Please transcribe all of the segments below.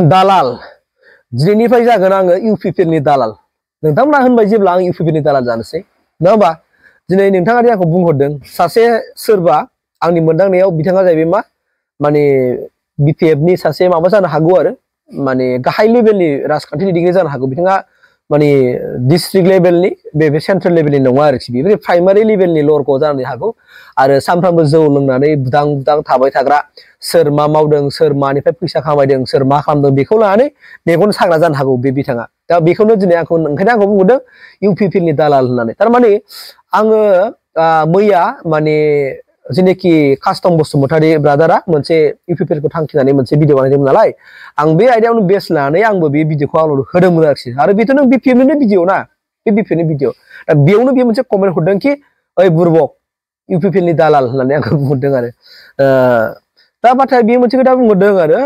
दालाल दिनैनिफ्राय जागोन आङो इउपिपिएल नि दालाल नोंथांमोना होनबाय जेब्ला आं इउपिपिएल नि दालाल जानोसै नङा होमबा दिनै नोंथाङा आंखौ बुंहरदों सासे सोरबा आंनि मोनदांनायाव बिथाङा जाहैबाय मा माने बिपिएफ नि सासे माबा जानो हागौ आरो माने गाहाय लेभेलनि राजखान्थि दैदेनगिरि जानो हागौ बिथाङा माने डिस्ट्रिक्ट लेभेलनि बे सेन्ट्रेल लेभेलनि नङा आरोखि बे प्राइमारि लेभेलनि लरक' जानो हागौ आरो सानफ्रामबो जौ लोंनानै बुदां बुदां थाबाय थाग्रा सोर मा मावदों सोर मानिफ्राय फैसा खामायदों सोर मा खालामदों बेखौ लानानै मेगन साग्रा जानो हागौ बे बिथाङा दा बेखौनो दिनै ओंखायनो आंखौ बुंदों इउपिपिएल नि दालाल होननानै थारमाने आङो मैया माने जेनेखि कास्टम बसुमतारी ब्रादारा मोनसे इउपिपिएल खौ थांखिनानै मोनसे भिडिअ बानायदोंमोन नालाय आं बे आयदायावनो बेस लानानै आंबो बे भिडिअखौ आपल'ड होदोंमोन आरोखि आरो बेथ' नों बिपिएफ नि भिडिअ ना बे बिपिएफ नि भिडिअ दा बेयावनो बे मोनसे कमेन्ट हरदों कि ओइ बुरबक इउपिपिएल नि दालाल होननानै आंखौ बुंहरदों आरो दा बाथ्राया बे मोनसे खोथा बुंहरदों आरो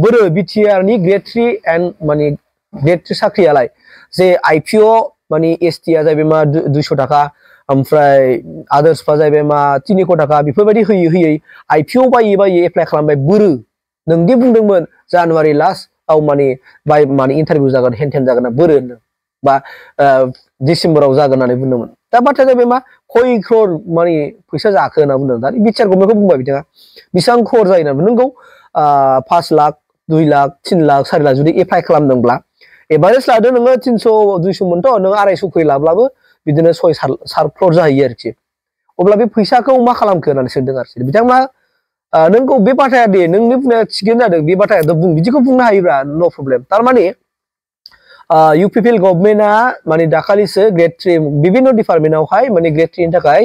बोरो बिटिआर नि ग्रेड 3 एन्ड माने ग्रेड 3 साख्रियालाय जे आइपिअ माने एसटि आ जाहैबाय मा 200 थाखा ओमफ्राय आदार्सफ्रा जाहैबाय मा 300 थाखा बेफोरबायदि होयै होयै आइपिअ बायै एप्लाइ खालामबाय बोरो नोंदि बुंदोंमोन जानुवारि लास्टआव माने इन्टारभिउ जागोन हेनथेन जागोन ना बोरो बा डिसेम्बराव जागोन होननानै बुंदोंमोन दा बाथ्राया जाहैबाय मा खय क्रर माने फैसा जाखो होनना बुंदों दा बिटिआर गभर्नमेन्टखौ बुंबाय बिथाङा बेसेबां खर जायो होनना नंगौ 5 लाख 2 लाख 3 लाख 4 लाख जुदि एप्लाइ खालामदोंब्ला एभारेज लादो नोङो 300 200 मोनथ' नों 250 खरि लाब्लाबो बिदिनो 6-7 क्रर जाहैयो आरोखि अब्ला बे फैसाखौ मा खालामखो होननानै सोंदों आरोखि बिथांमोना नोंगौ बे बाथ्राया दे नोंनि बुंनाया थिगैनो जादों बे बाथ्राया बुं बिदिखौ बुंनो हायोब्रा नो प्रब्लेम थारमाने इउपिपिएल गभर्नमेन्टआ माने दाखालिसो ग्रेड 3 बिभिन्न डिपार्टमेन्टआवहाय माने ग्रेड 3 नि थाखाय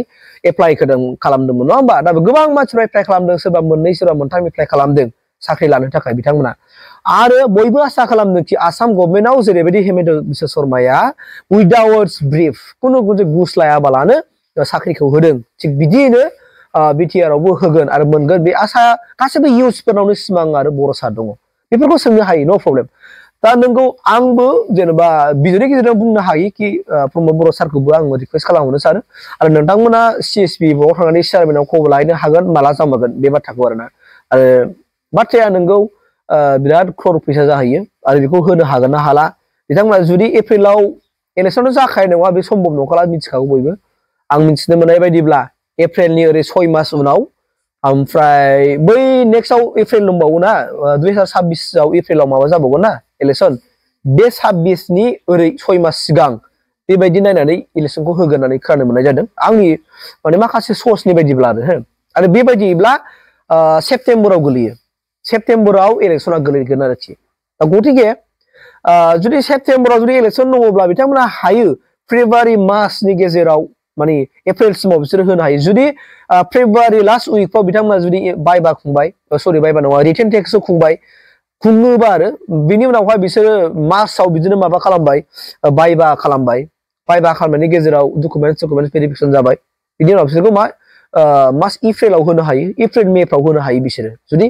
एप्लाइ खालामदोंमोन नङा होमबा दा गोबां मानसिफ्रा एप्लाइ खालामदों सोरबा 2 सोरबा 3 एप्लाइ खालामदों साख्रि लानो थाखाय बिथांमोना आरो बयबो आसा खालामदों कि आसाम गभर्नमेन्टआव जेरैबायदि हेमन्त बिश्व शर्माया उइदाउट ब्रिफ कुनु घुस लायाबालानो साख्रिखौ होदों थिग बिदियैनो बिटिआर आवबो होगोन आरो मोनगोन बे आसा गासैबो इउथ्सफोरनावनो सिमां आरो भरसा दङ बेफोरखौ सोंनो हायो नो प्रब्लेम दा नोंगौ आंबो जेनेबा बिदिनि गेजेरजों बुंनो हायो कि प्रमद बर' सारखौबो आं रिक्वेस्ट खालामहरनो सानो आरो नोंथांमोना सिएसपि बाव थांनानै चेयारमेनाव खबर लाहैनो हागोन माला जामारगोन बे बाथ्राखौ आरोना आरो बाथ्राया नोंगौ बिराद क्रर फैसा जाहैयो आरो बेखौ होनो हागोन ना हाला बिथांमोना जुदि एप्रिलाव इलेक्सन जाखानाय नङा बे सम्भब नंखाला मिथिखागौ बयबो आं मिथिनो मोननाय बायदिब्ला एप्रिलनि ओरै 6 मास उनाव ओमफ्राय बै नेक्स्टआव एप्रिल दंबावो ना 2026 आव एप्रिलाव माबा जाबावगोन ना इलेक्सन बे 26 नि ओरै 6 मास सिगां बेबायदि नायनानै इलेक्सनखौ होगोन होननानै खोनानो मोननाय जादों आंनि माने माखासे सर्सनि बायदिब्ला आरो बेबायदिब्ला सेप्तेम्बराव गोलैयो सेप्तेम्बराव इलेक्सना गोलैगोन आरोखि दा गतिके जुदि सेप्तेम्बराव जुदि इलेक्सन दङब्ला बिथांमोना हायो फेब्रुवारि मार्चनि गेजेराव माने एप्रिलसिमाव बिसोर होनो हायो जुदि फेब्रुवारि लास्ट उइकफ्राव बिथांमोना जुदि बायबा खुंबाय सरि बायबा नङा रिटेन टेक्सखौ खुङोबा आरो बिनि उनावहाय बिसोरो मार्चआव बिदिनो माबा खालामबाय बायबा खालामनायनि गेजेराव डकुमेन्टस भेरिफिकेसन जाबाय बिनि उनाव बिसोरखौ मार्च एप्रिलाव होनो हायो एप्रिल मेफ्राव होनो हायो बिसोरो जुदि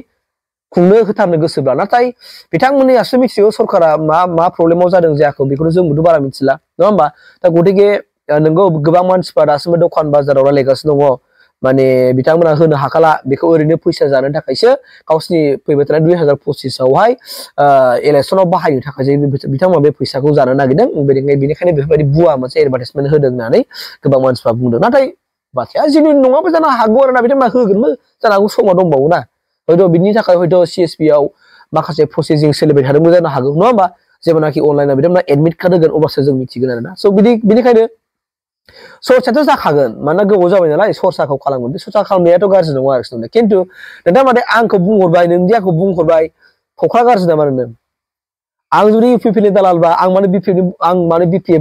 खुंनो होथारनो गोसोब्ला नाथाय बिथांमोननि आसु मिथिगौ सरकारा मा प्रब्लेमाव जादों जायाखै बेखौनो जोंबोथ' बारा मिथिला नङा होमबा दा गतिके नोंगौ गोबां मानसिफ्रा दासिमबो दखान बाजाराव रायलायगासिनो दङ माने बिथांमोना होनो हाखाला बेखौ ओरैनो फैसा जानो थाखायसो गावसिनि फैबाय थानाय 2025 आवहाय इलेक्सनाव बाहायनो थाखाय बिथांमोना बे फैसाखौ जानो नागिरदों बेनिखायनो बेफोरबायदि बुवा मोनसे एडभार्टाइजमेन्ट होदों होननानै गोबां मानसिफ्रा बुंदों नाथाय बाथ्राया जेनुइन नङाबो जानो हागौ आरोना बिथांमोना होगोनबो जानो हागौ समा दंबावो ना हयथ' बिनि थाखाय हयथ' सिएसपि आव माखासे प्रसेसिं सोलिबाय थादोंबो जानो हागौ नङा होमबा जेब्लानाखि अनलाइनाव बिथांमोना एडमिट कार्ड होगोन अब्लासो जों मिथिगोन आरोना स' बिनिखायनो सर्साथ' जाखागोन मानोना गोबाव जाबाय नालाय सर्साखौ खालामगोन बे सर्सा खालामनायाथ' गाज्रि नङा आरोखि खिन्थु नोंथाङा माने आंखौ बुंहरबाय नोंदि आंखौ बुंहरबाय फख्रा गाज्रि नामा नोंनो आं जुदि इउपिपिएल नि दालालबा आं माने बिपिएफ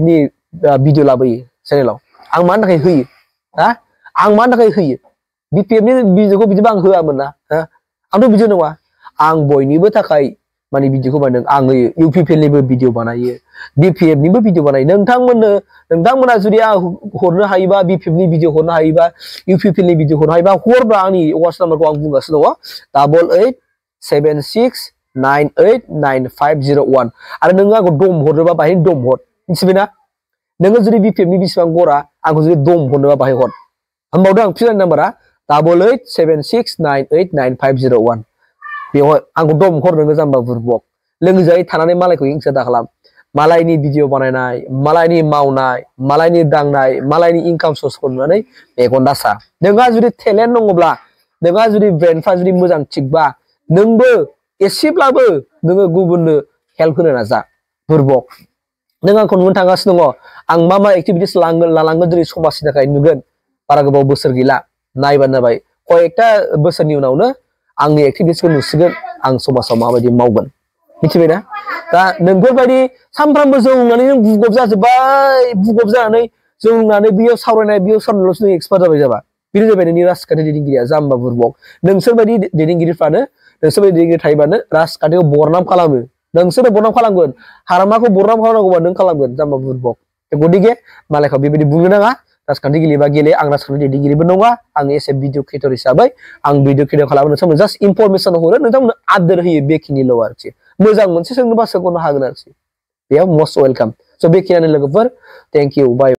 नि भिडिअ लाबोयो चेनेलाव आं मानि थाखाय होयो आं मानि थाखाय होयो बिपिएफ नि भिडिअखौ बिदिबा आं होआमोन ना आंथ' बिदि नङा आं बयनिबो थाखाय माने भिडिअखौ बानायदों आं होयो इउपिपिएल निबो भिडिअ बानायो बिपिएफ निबो भिडिअ बानायो नोंथांमोना जुदि आं हरनो हायोबा बिपिएफ नि भिडिअ हरनो हायोबा इउपिपिएल नि भिडिअ हरनो हायोबा हरब्ला आंनि वाट्सएप नाम्बारखौ आं बुंगासिनो दङ 8876989501 आरो नोङो आंखौ दम हरनोबा बाहाय दम हर मिथिबायना नोङो जुदि बिपिएफ नि बेसेबां गरा आंखौ जुदि दम हरनोबा बाहाय हर होनबावदों आं फिन नाम्बारा 8876989501 बेवहाय आंखौ दम हर नोङो जाम्बा बुरबक लोंजायै थानानै मालायखौ हिंसा दा खालाम मालायनि भिडिअ बानायनाय मालायनि मावनाय मालायनि दांनाय मालायनि इनकाम सर्सखौ नुनानै मेगन दासा नोंहा जुदि टेलेन्ट दङब्ला नोंहा जुदि ब्रेनफ्रा जुदि मोजां थिगबा नोंबो एसेब्लाबो नोङो गुबुननो हेल्प होनो नाजा बुरबक नों आंखौ नुनो थांगासिनो दङ आं मा एक्टिभिटिस लालांगोन दिनै समाजनि थाखाय नुगोन बारा गोबाव बोसोर गैला नायबानो जाबाय कयेकटा बोसोरनि उनावनो आंनि एक्टिभिटिसखौ नुसिगोन आं समाजाव माबायदि मावगोन मिथिबायना दा नोंफोरबायदि सानफ्रामबो जौ लोंनानै नों बुगब जाजोब्बाय बुगब जानानै जौ लोंनानै बेयाव सावरायनाय बेयाव सावरायनायल'सो नों एक्सपार्ट जाबाय जाबा बेनो जाबाय नोंनि राजखान्थि दैदेनगिरिया जाम्बा बुरबक नोंसोरबायदि दैदेनगिरिफ्रानो नोंसोरबायदि दैदेनगिरि थायोबानो राजखान्थिखौ बरनाम खालामो नोंसोरो बरनाम खालामगोन हारामाखौ बरनाम खालामनांगौबा नों खालामगोन जाम्बा बुरबक गतिके मालायखौ बेबायदि बुंनो नाङा राजखान्थि गेलेबा गेले आं राजखान्थि दैदेनगिरिबो नङा आं एसे भिडिअ क्रिएटर हिसाबै आं भिडिअ क्रिएटर खालामनो नोंथांमोन जास्ट इनफरमेसन हरो नोंथांमोन आदोर होयो बेखिनिल' आरोखि मोजां मोनसे सोंनोबा सोंनो हागोन आरोखि बेयाव मस्ट वेलकाम स' बेखिनियानो लोगोफोर थेंक इउ बाय